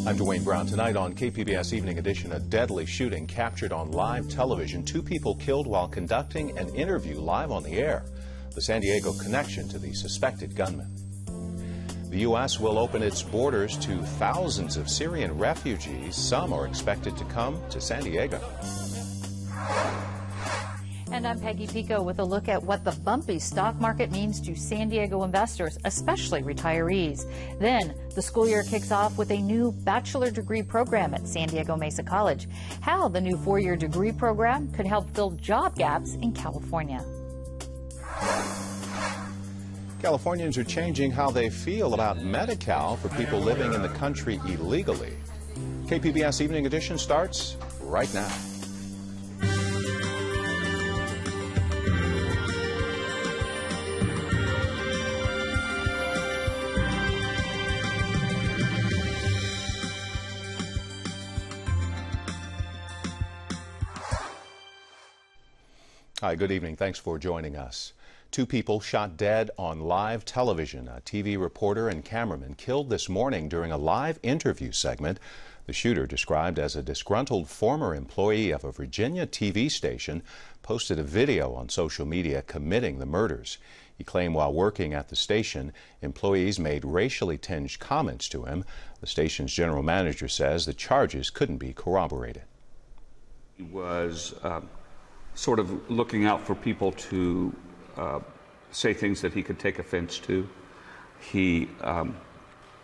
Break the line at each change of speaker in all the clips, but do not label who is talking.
I'm Dwayne Brown. Tonight on KPBS Evening Edition, a deadly shooting captured on live television. 2 people killed while conducting an interview live on the air. The San Diego connection to the suspected gunman. The U.S. will open its borders to thousands of Syrian refugees. Some are expected to come to San Diego.
And I'm Peggy Pico with a look at what the bumpy stock market means to San Diego investors, especially retirees. Then, the school year kicks off with a new bachelor degree program at San Diego Mesa College. How the new 4-year degree program could help fill job gaps in California.
Californians are changing how they feel about Medi-Cal for people living in the country illegally. KPBS Evening Edition starts right now. Hi, good evening. Thanks for joining us. 2 people shot dead on live television. A TV reporter and cameraman killed this morning during a live interview segment. The shooter, described as a disgruntled former employee of a Virginia TV station, posted a video on social media committing the murders. He claimed while working at the station, employees made racially tinged comments to him. The station's general manager says the charges couldn't be corroborated.
He was sort of looking out for people to say things that he could take offense to.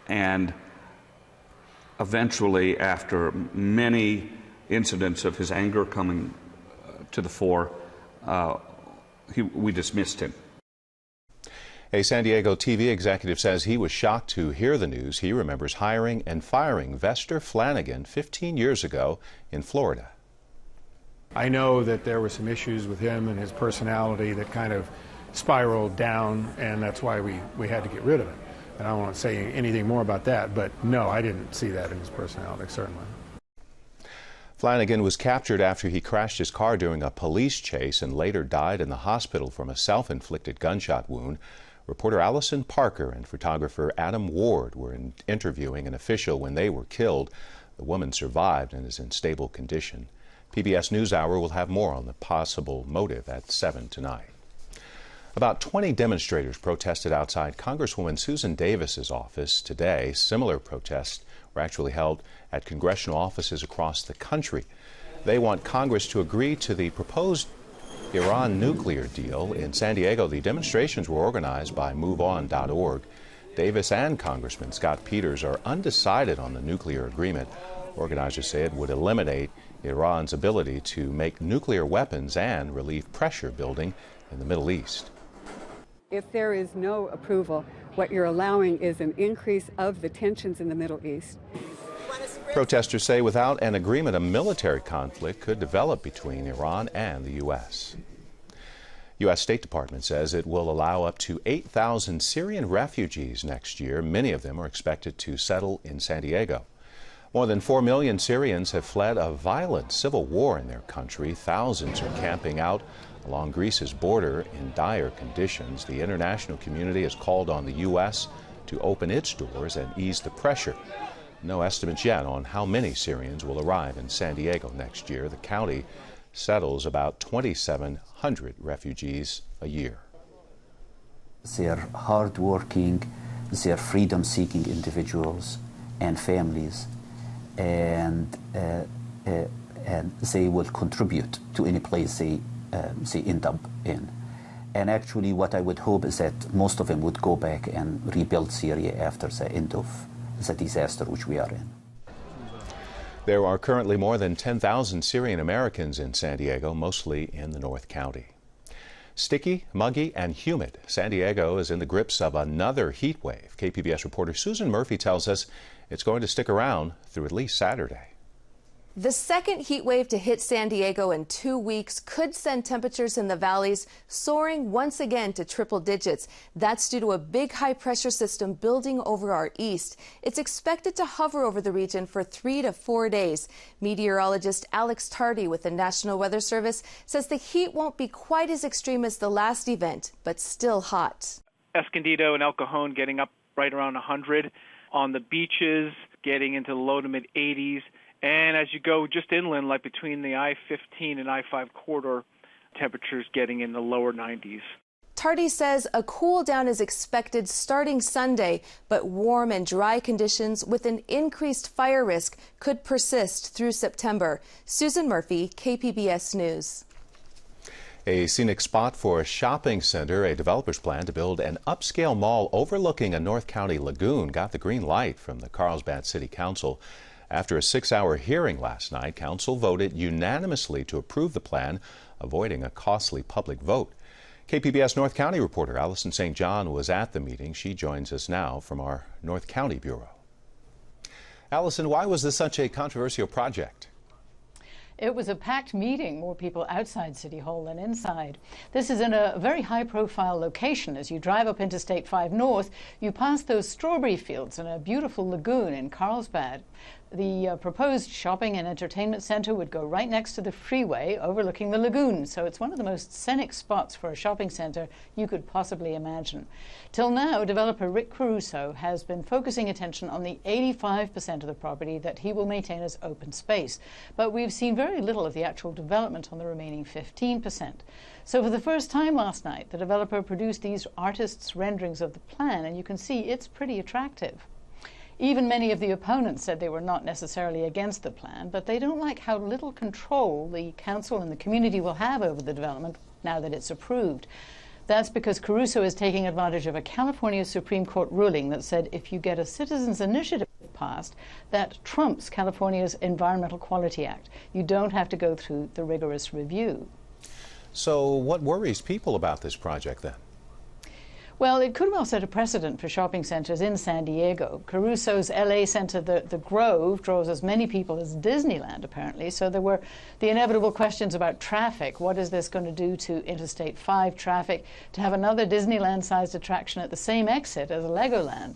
And eventually, after many incidents of his anger coming to the fore, we dismissed him.
A San Diego TV executive says he was shocked to hear the news. He remembers hiring and firing Vester Flanagan 15 years ago in Florida.
I know that there were some issues with him and his personality that kind of spiraled down, and that's why we had to get rid of him. And I don't want to say anything more about that, but no, I didn't see that in his personality, certainly.
Flanagan was captured after he crashed his car during a police chase and later died in the hospital from a self-inflicted gunshot wound. Reporter Allison Parker and photographer Adam Ward were interviewing an official when they were killed. The woman survived and is in stable condition. PBS NewsHour will have more on the possible motive at 7 tonight. About 20 demonstrators protested outside Congresswoman Susan Davis's office today. Similar protests were actually held at congressional offices across the country. They want Congress to agree to the proposed Iran nuclear deal. In San Diego, the demonstrations were organized by MoveOn.org. Davis and Congressman Scott Peters are undecided on the nuclear agreement. Organizers say it would eliminate Iran's ability to make nuclear weapons and relieve pressure building in the Middle East.
If there is no approval, what you're allowing is an increase of the tensions in the Middle East.
Protesters say without an agreement, a military conflict could develop between Iran and the U.S. U.S. State Department says it will allow up to 8,000 Syrian refugees next year. Many of them are expected to settle in San Diego. More than 4 million Syrians have fled a violent civil war in their country. Thousands are camping out along Greece's border in dire conditions. The international community has called on the U.S. to open its doors and ease the pressure. No estimates yet on how many Syrians will arrive in San Diego next year. The county settles about 2,700 refugees a year.
They're hardworking, they're freedom-seeking individuals and families. And they will contribute to any place they end up in. And actually what I would hope is that most of them would go back and rebuild Syria after the end of the disaster which we are in.
There are currently more than 10,000 Syrian Americans in San Diego, mostly in the North County. Sticky, muggy, and humid, San Diego is in the grips of another heat wave. KPBS reporter Susan Murphy tells us it's going to stick around through at least Saturday.
The second heat wave to hit San Diego in 2 weeks could send temperatures in the valleys soaring once again to triple digits. That's due to a big high-pressure system building over our east. It's expected to hover over the region for 3 to 4 days. Meteorologist Alex Tardy with the National Weather Service says the heat won't be quite as extreme as the last event, but still hot.
Escondido and El Cajon getting up right around 100. On the beaches, getting into the low to mid 80s. And as you go just inland, like between the I-15 and I-5 corridor, temperatures getting in the lower 90s.
Tardy says a cool down is expected starting Sunday, but warm and dry conditions with an increased fire risk could persist through September. Susan Murphy, KPBS News.
A scenic spot for a shopping center, a developer's plan to build an upscale mall overlooking a North County lagoon got the green light from the Carlsbad City Council. After a 6-hour hearing last night, Council voted unanimously to approve the plan, avoiding a costly public vote. KPBS North County reporter Allison St. John was at the meeting. She joins us now from our North County Bureau. Allison, why was this such a controversial project?
It was a packed meeting, more people outside City Hall than inside. This is in a very high-profile location. As you drive up Interstate 5 North, you pass those strawberry fields and a beautiful lagoon in Carlsbad. The proposed shopping and entertainment center would go right next to the freeway overlooking the lagoon, so it's one of the most scenic spots for a shopping center you could possibly imagine. Till now, developer Rick Caruso has been focusing attention on the 85% of the property that he will maintain as open space, but we've seen very little of the actual development on the remaining 15%. So for the first time last night, the developer produced these artists' renderings of the plan, and you can see it's pretty attractive. Even many of the opponents said they were not necessarily against the plan, but they don't like how little control the council and the community will have over the development now that it's approved. That's because Caruso is taking advantage of a California Supreme Court ruling that said if you get a citizens' initiative passed, that trumps California's Environmental Quality Act. You don't have to go through the rigorous review.
So what worries people about this project then?
Well, it could well set a precedent for shopping centers in San Diego. Caruso's LA center, the Grove, draws as many people as Disneyland, apparently. So there were the inevitable questions about traffic. What is this going to do to Interstate 5 traffic to have another Disneyland-sized attraction at the same exit as Legoland?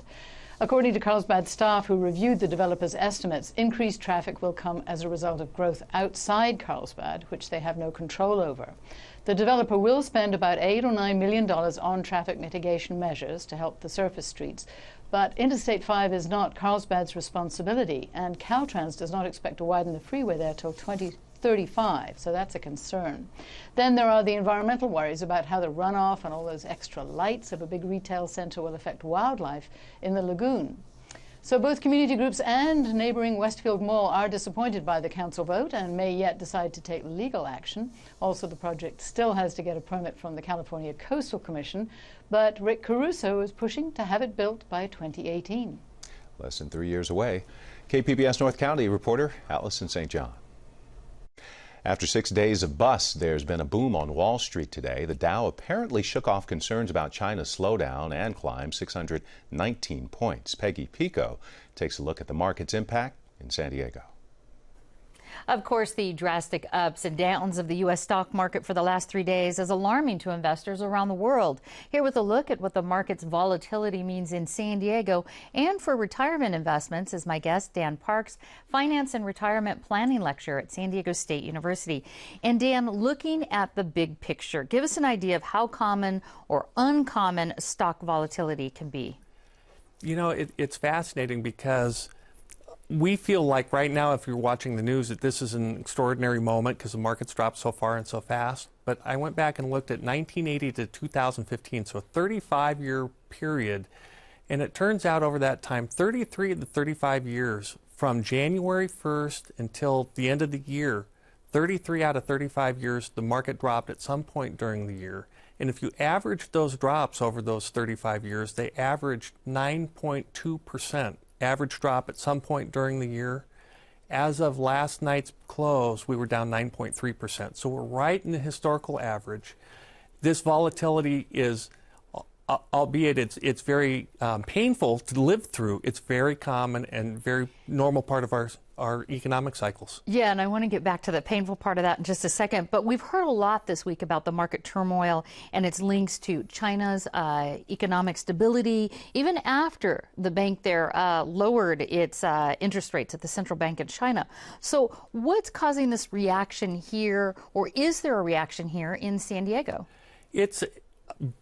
According to Carlsbad staff who reviewed the developer's estimates, increased traffic will come as a result of growth outside Carlsbad, which they have no control over. The developer will spend about $8 or $9 million on traffic mitigation measures to help the surface streets. But Interstate 5 is not Carlsbad's responsibility, and Caltrans does not expect to widen the freeway there till 2035, so that's a concern. Then there are the environmental worries about how the runoff and all those extra lights of a big retail center will affect wildlife in the lagoon. So both community groups and neighboring Westfield Mall are disappointed by the council vote and may yet decide to take legal action. Also, the project still has to get a permit from the California Coastal Commission, but Rick Caruso is pushing to have it built by 2018.
Less than 3 years away. KPBS North County reporter Allison St. John. After 6 days of bust, there's been a boom on Wall Street today. The Dow apparently shook off concerns about China's slowdown and climbed 619 points. Peggy Pico takes a look at the market's impact in San Diego.
Of course, the drastic ups and downs of the U.S. stock market for the last 3 days is alarming to investors around the world. Here with a look at what the market's volatility means in San Diego and for retirement investments is my guest, Dan Parks, Finance and Retirement Planning Lecturer at San Diego State University. And Dan, looking at the big picture, give us an idea of how common or uncommon stock volatility can be.
You know, it's fascinating because we feel like right now, if you're watching the news, that this is an extraordinary moment because the market's dropped so far and so fast. But I went back and looked at 1980 to 2015, so a 35-year period. And it turns out over that time, 33 of the 35 years, from January 1st until the end of the year, 33 out of 35 years, the market dropped at some point during the year. And if you average those drops over those 35 years, they averaged 9.2%. Average drop at some point during the year. As of last night's close, we were down 9.3%. So we're right in the historical average. This volatility is, albeit it's very painful to live through, it's very common and very normal part of our economic cycles.
Yeah, and I want to get back to the painful part of that in just a second. But we've heard a lot this week about the market turmoil and its links to China's economic stability, even after the bank there lowered its interest rates at the central bank in China. So what's causing this reaction here, or is there a reaction here in San Diego?
It's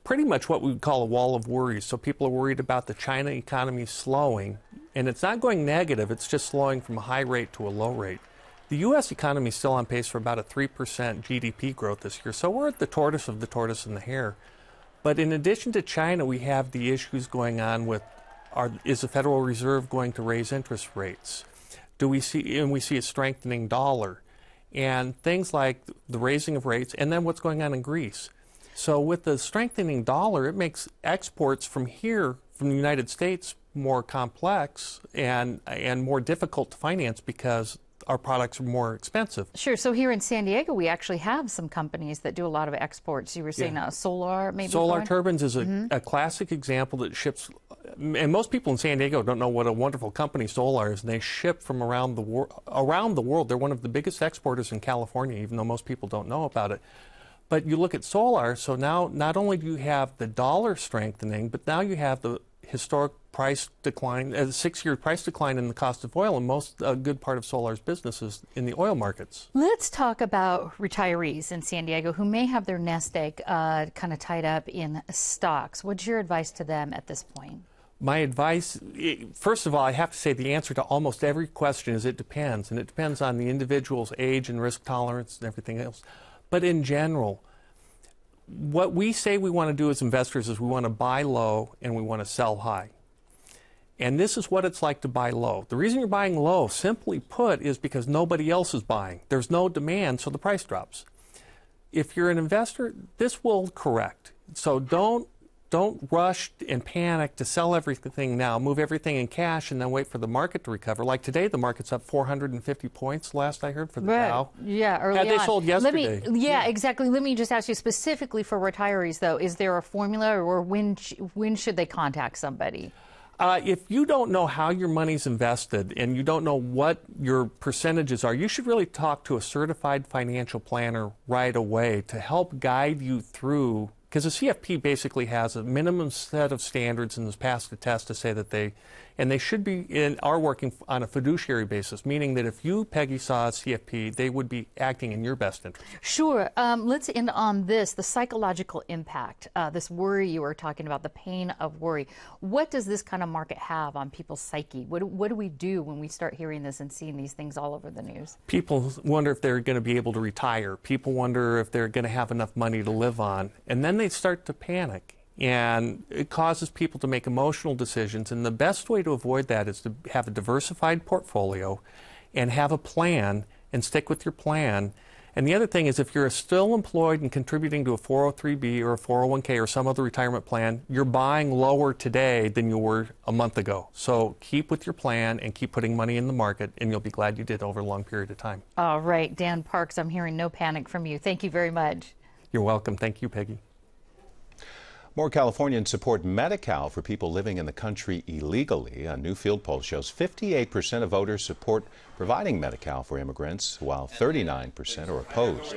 pretty much what we would call a wall of worries. So people are worried about the China economy slowing, and it's not going negative, it's just slowing from a high rate to a low rate. The U.S. economy is still on pace for about a 3% GDP growth this year, so we're at the tortoise of the tortoise and the hare. But in addition to China, we have the issues going on with, is the Federal Reserve going to raise interest rates? We see a strengthening dollar, and things like the raising of rates, and then what's going on in Greece. So with the strengthening dollar, it makes exports from here, from the United States, more complex and more difficult to finance because our products are more expensive.
Sure. So here in San Diego, we actually have some companies that do a lot of exports. You were saying Solar, maybe?
Solar Turbines is a classic example that ships, and most people in San Diego don't know what a wonderful company Solar is, and they ship from around the world. They're one of the biggest exporters in California, even though most people don't know about it. But you look at Solar, so now not only do you have the dollar strengthening, but now you have the historic price decline, a 6-year price decline in the cost of oil, and a good part of Solar's business is in the oil markets.
Let's talk about retirees in San Diego who may have their nest egg kind of tied up in stocks. What's your advice to them at this point?
My advice, first of all, I have to say the answer to almost every question is it depends, and it depends on the individual's age and risk tolerance and everything else. But in general, what we say we want to do as investors is we want to buy low and we want to sell high. And this is what it's like to buy low. The reason you're buying low, simply put, is because nobody else is buying. There's no demand, so the price drops. If you're an investor, this will correct. So don't rush and panic to sell everything now, move everything in cash, and then wait for the market to recover. Like today, the market's up 450 points, last I heard, for the Dow.
Yeah, early
on. Had they sold yesterday.
Exactly. Let me just ask you specifically for retirees, though. Is there a formula, or when should they contact somebody?
If you don't know how your money's invested and you don't know what your percentages are, you should really talk to a certified financial planner right away to help guide you through. Because the CFP basically has a minimum set of standards and has passed a test to say that they are working on a fiduciary basis, meaning that if you, Peggy, saw a CFP, they would be acting in your best interest.
Sure. Let's end on this, the psychological impact, this worry you were talking about, the pain of worry. What does this kind of market have on people's psyche? What do we do when we start hearing this and seeing these things all over the news?
People wonder if they're going to be able to retire. People wonder if they're going to have enough money to live on. And then they start to panic. And it causes people to make emotional decisions. And the best way to avoid that is to have a diversified portfolio and have a plan and stick with your plan. And the other thing is, if you're still employed and contributing to a 403B or a 401K or some other retirement plan, you're buying lower today than you were a month ago. So keep with your plan and keep putting money in the market, and you'll be glad you did over a long period of time.
All right. Dan Parks, I'm hearing no panic from you. Thank you very much.
You're welcome. Thank you, Peggy.
More Californians support Medi-Cal for people living in the country illegally. A new field poll shows 58% of voters support providing Medi-Cal for immigrants, while 39% are opposed.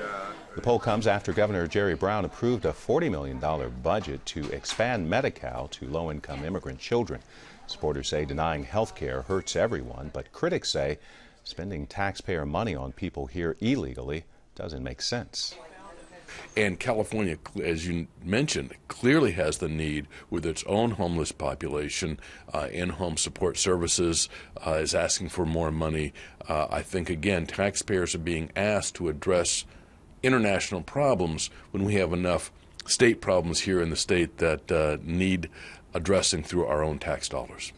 The poll comes after Governor Jerry Brown approved a $40 million budget to expand Medi-Cal to low-income immigrant children. Supporters say denying health care hurts everyone, but critics say spending taxpayer money on people here illegally doesn't make sense.
And California, as you mentioned, clearly has the need with its own homeless population, in-home support services, is asking for more money. I think, again, taxpayers are being asked to address international problems when we have enough state problems here in the state that need addressing through our own tax dollars.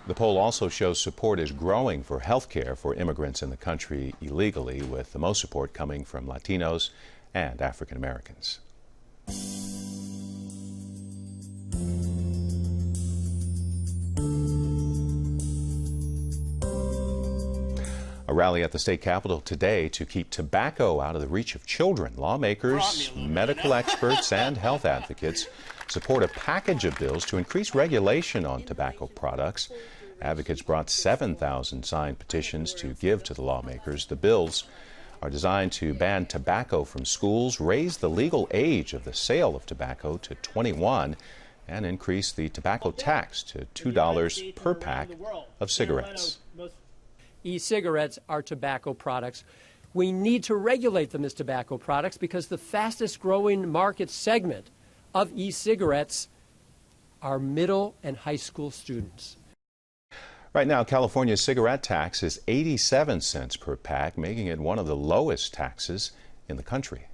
The poll also shows support is growing for health care for immigrants in the country illegally, with the most support coming from Latinos and African Americans. A rally at the state capitol today to keep tobacco out of the reach of children. Lawmakers, medical experts, and health advocates support a package of bills to increase regulation on tobacco products. Advocates brought 7,000 signed petitions to give to the lawmakers. The bills are designed to ban tobacco from schools, raise the legal age of the sale of tobacco to 21, and increase the tobacco tax to $2 per pack of cigarettes.
E-cigarettes are tobacco products. We need to regulate them as tobacco products because the fastest growing market segment of e-cigarettes are middle and high school students.
Right now, California's cigarette tax is 87 cents per pack, making it one of the lowest taxes in the country.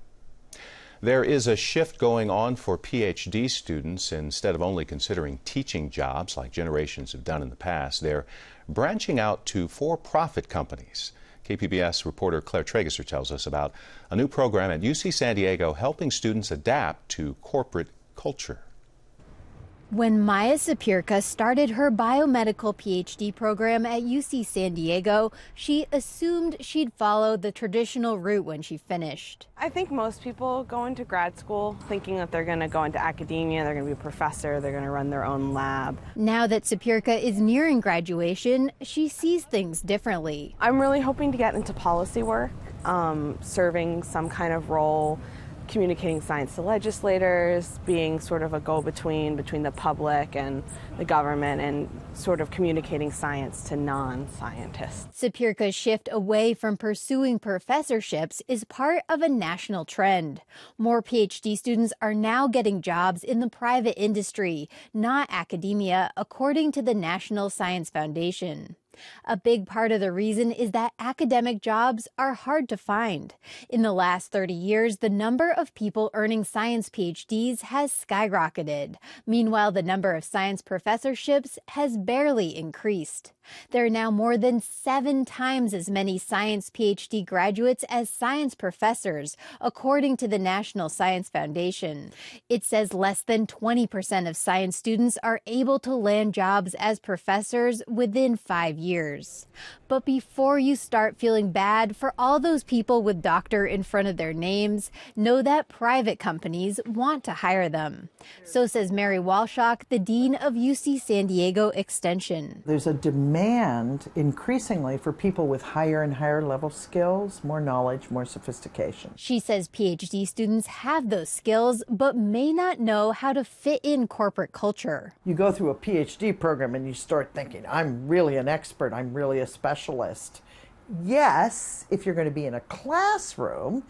There is a shift going on for PhD students. Instead of only considering teaching jobs like generations have done in the past, they're branching out to for-profit companies. KPBS reporter Claire Trageser tells us about a new program at UC San Diego helping students adapt to corporate culture.
When Maya Sapirka started her biomedical PhD program at UC San Diego, she assumed she'd follow the traditional route when she finished.
I think most people go into grad school thinking that they're going to go into academia, they're going to be a professor, they're going to run their own lab.
Now that Sapirka is nearing graduation, she sees things differently.
I'm really hoping to get into policy work, serving some kind of role, communicating science to legislators, being sort of a go-between between the public and the government, and sort of communicating science to non-scientists.
Sapirka's shift away from pursuing professorships is part of a national trend. More PhD students are now getting jobs in the private industry, not academia, according to the National Science Foundation. A big part of the reason is that academic jobs are hard to find. In the last 30 years, the number of people earning science PhDs has skyrocketed. Meanwhile, the number of science professorships has barely increased. There are now more than 7 times as many science PhD graduates as science professors, according to the National Science Foundation. It says less than 20% of science students are able to land jobs as professors within 5 years. But before you start feeling bad for all those people with doctor in front of their names, know that private companies want to hire them. So says Mary Walshock, the dean of UC San Diego Extension.
There's a demand increasingly for people with higher and higher level skills, more knowledge, more sophistication.
She says PhD students have those skills, but may not know how to fit in corporate culture.
You go through a PhD program and you start thinking, I'm really an expert, I'm really a specialist. Yes, if you're going to be in a classroom.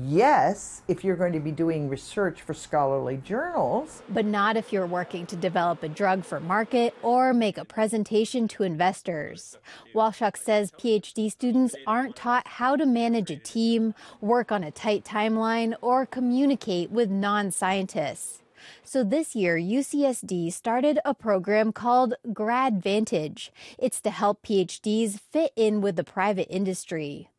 Yes, if you're going to be doing research for scholarly journals.
But not if you're working to develop a drug for market or make a presentation to investors. Walshock says PhD students aren't taught how to manage a team, work on a tight timeline, or communicate with non-scientists. So this year, UCSD started a program called GradVantage. It's to help PhDs fit in with the private industry.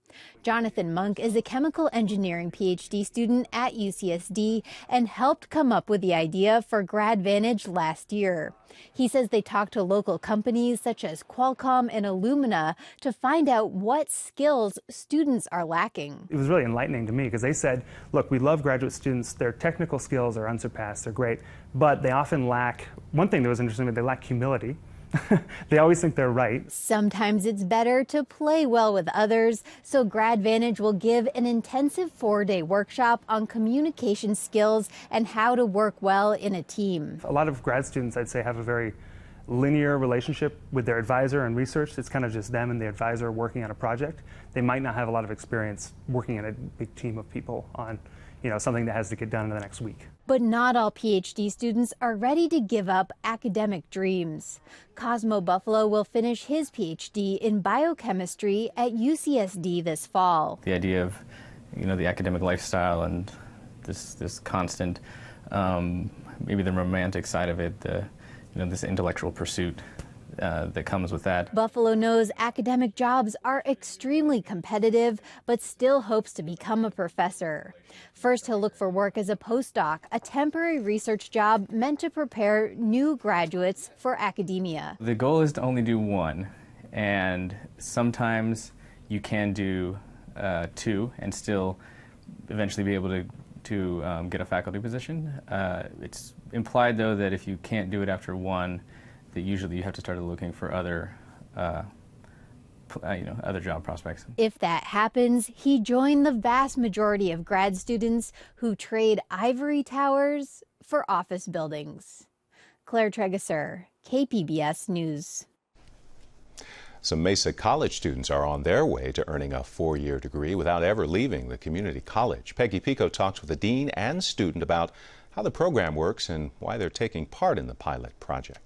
Jonathan Monk is a chemical engineering PhD student at UCSD and helped come up with the idea for GradVantage last year. He says they talked to local companies such as Qualcomm and Illumina to find out what skills students are lacking.
It was really enlightening to me because they said, look, we love graduate students, their technical skills are unsurpassed, they're great, but they often lack, one thing that was interesting, they lack humility. They always think they're right.
Sometimes it's better to play well with others, so GradVantage will give an intensive 4-day workshop on communication skills and how to work well in a team.
A lot of grad students, I'd say, have a very linear relationship with their advisor and research. It's kind of just them and the advisor working on a project. They might not have a lot of experience working in a big team of people on something that has to get done in the next week.
But not all PhD students are ready to give up academic dreams. Cosmo Buffalo will finish his PhD in biochemistry at UCSD this fall.
The idea of, the academic lifestyle and this constant, maybe the romantic side of it, this intellectual pursuit that comes with that.
Buffalo knows academic jobs are extremely competitive, but still hopes to become a professor. First, he'll look for work as a postdoc, a temporary research job meant to prepare new graduates for academia.
The goal is to only do one, and sometimes you can do 2 and still eventually be able to get a faculty position. It's implied, though, that if you can't do it after 1, that usually you have to start looking for other job prospects.
If that happens, he joined the vast majority of grad students who trade ivory towers for office buildings. Claire Trageser, KPBS News.
Some Mesa College students are on their way to earning a 4-year degree without ever leaving the community college. Peggy Pico talks with the dean and student about how the program works and why they're taking part in the pilot project.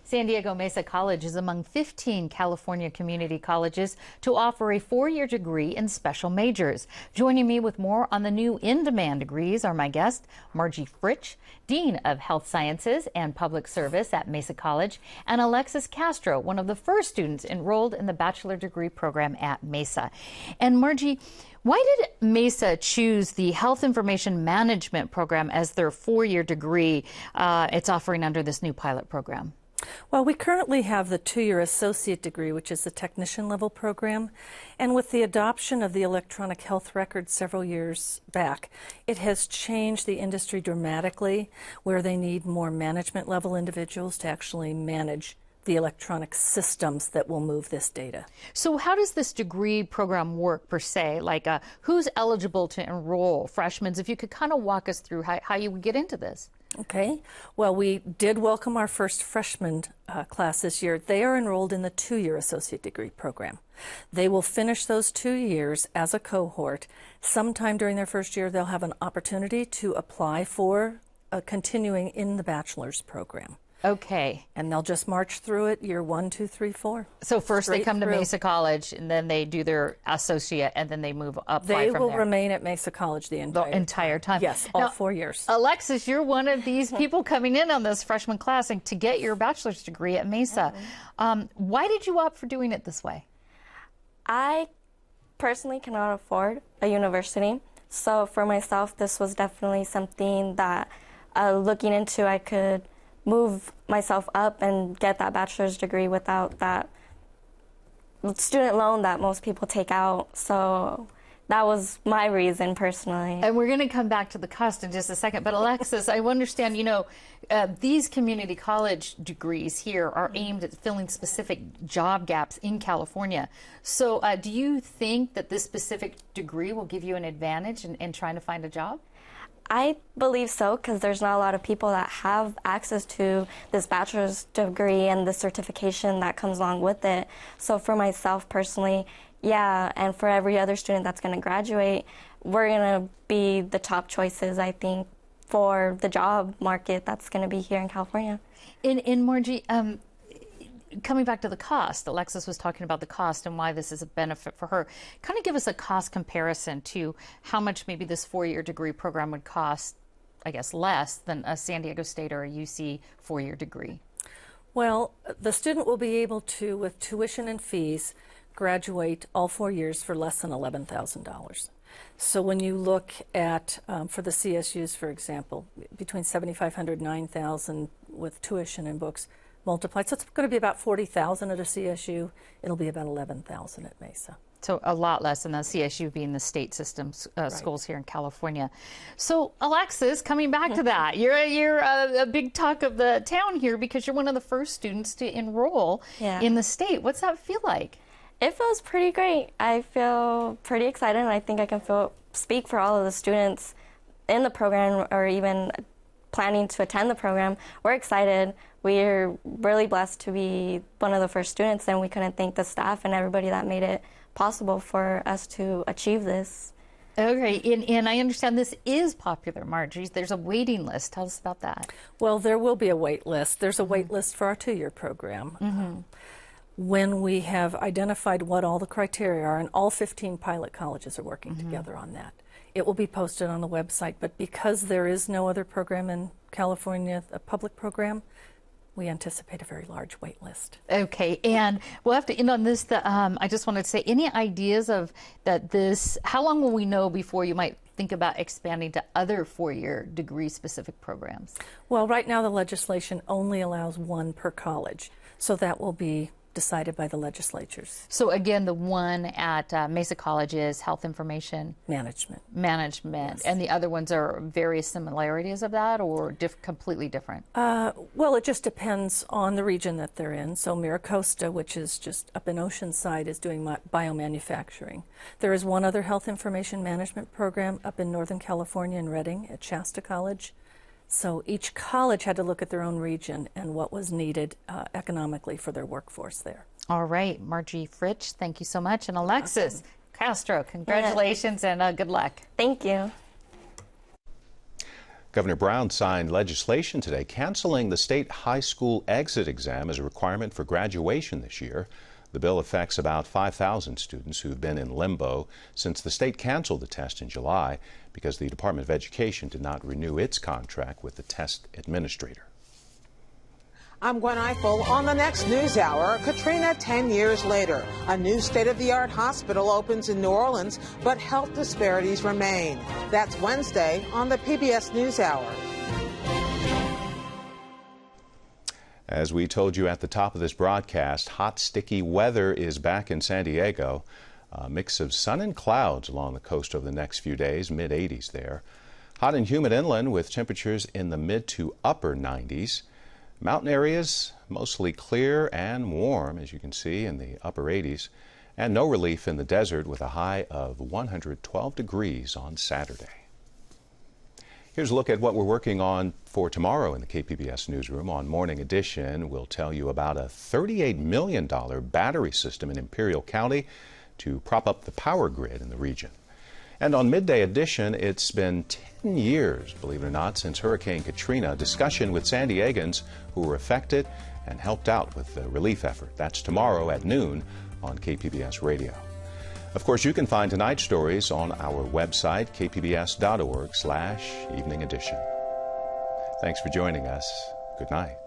San Diego Mesa College is among 15 California community colleges to offer a 4-year degree in special majors. Joining me with more on the new in-demand degrees are my guest, Margie Fritsch, Dean of Health Sciences and Public Service at Mesa College, and Alexis Castro, one of the first students enrolled in the bachelor degree program at Mesa. And Margie, why did Mesa choose the Health Information Management program as their 4-year degree it's offering under this new pilot program?
Well, we currently have the 2-year associate degree, which is the technician level program. And with the adoption of the electronic health record several years back, it has changed the industry dramatically, where they need more management level individuals to actually manage the electronic systems that will move this data.
So how does this degree program work per se? Like who's eligible to enroll? Freshmen, if you could kind of walk us through how you would get into this.
Okay. Well, we did welcome our first freshman class this year. They are enrolled in the 2-year associate degree program. They will finish those 2 years as a cohort. Sometime during their first year, they'll have an opportunity to apply for continuing in the bachelor's program.
Okay.
And they'll just march through it year 1, 2, 3, 4.
So first they come to Mesa College, and then they do their associate, and then they move up.
They will remain at Mesa College the
entire time.
Yes, all 4 years.
Alexis, you're one of these people coming in on this freshman class and to get your bachelor's degree at Mesa. Why did you opt for doing it this way?
I personally cannot afford a university, so for myself, this was definitely something that looking into, I could move myself up and get that bachelor's degree without that student loan that most people take out. So that was my reason personally.
And we're going to come back to the cost in just a second. But Alexis, I understand, these community college degrees here are aimed at filling specific job gaps in California. So do you think that this specific degree will give you an advantage in trying to find a job?
I believe so, because there's not a lot of people that have access to this bachelor's degree and the certification that comes along with it. So for myself personally, yeah, and for every other student that's going to graduate, we're going to be the top choices, I think, for the job market that's going to be here in California.
In Margie, coming back to the cost, Alexis was talking about the cost and why this is a benefit for her. Kind of give us a cost comparison to how much maybe this 4-year degree program would cost, I guess, less than a San Diego State or a UC 4-year degree.
Well, the student will be able to, with tuition and fees, graduate all 4 years for less than $11,000. So when you look at, for the CSUs, for example, between $7,500 and $9,000 with tuition and books, multiplied. So it's going to be about $40,000 at a CSU. It'll be about $11,000 at Mesa.
So a lot less than the CSU being the state system schools here in California. So Alexis, coming back to that, you're a big talk of the town here because you're one of the first students to enroll in the state. What's that feel like?
It feels pretty great. I feel pretty excited, and I think I can speak for all of the students in the program or even planning to attend the program. We're excited. We're really blessed to be one of the first students, and we couldn't thank the staff and everybody that made it possible for us to achieve this.
Okay, and I understand this is popular, Margie. There's a waiting list. Tell us about that.
Well, there will be a wait list. There's a wait list for our 2-year program. When we have identified what all the criteria are, and all 15 pilot colleges are working together on that, it will be posted on the website. But because there is no other program in California, a public program, we anticipate a very large wait list.
Okay, and we'll have to end on this. I just wanted to say, any ideas of how long will we know before you might think about expanding to other 4-year degree specific programs?
Well, right now the legislation only allows 1 per college, so that will be decided by the legislatures.
So again, the one at Mesa College is Health Information
Management.
Yes. And the other ones are various similarities of that or completely different?
Well, it just depends on the region that they're in. So Miracosta, which is just up in Oceanside, is doing biomanufacturing. There is one other Health Information Management program up in Northern California in Redding at Shasta College. So each college had to look at their own region and what was needed economically for their workforce there.
All right, Margie Fritsch, thank you so much. And Alexis Castro, congratulations and good luck.
Thank you.
Governor Brown signed legislation today canceling the state high school exit exam as a requirement for graduation this year. The bill affects about 5,000 students who've been in limbo since the state canceled the test in July because the Department of Education did not renew its contract with the test administrator.
I'm Gwen Eiffel. On the next News Hour, Katrina 10 years later. A new state-of-the-art hospital opens in New Orleans, but health disparities remain. That's Wednesday on the PBS News Hour.
As we told you at the top of this broadcast, hot, sticky weather is back in San Diego. A mix of sun and clouds along the coast over the next few days, mid-80s there. Hot and humid inland with temperatures in the mid to upper 90s. Mountain areas mostly clear and warm, as you can see, in the upper 80s. And no relief in the desert with a high of 112 degrees on Saturday. Here's a look at what we're working on for tomorrow in the KPBS newsroom. On Morning Edition, we'll tell you about a $38 million battery system in Imperial County to prop up the power grid in the region. And on Midday Edition, it's been 10 years, believe it or not, since Hurricane Katrina. A discussion with San Diegans who were affected and helped out with the relief effort. That's tomorrow at noon on KPBS Radio. Of course, you can find tonight's stories on our website, kpbs.org/evening edition. Thanks for joining us. Good night.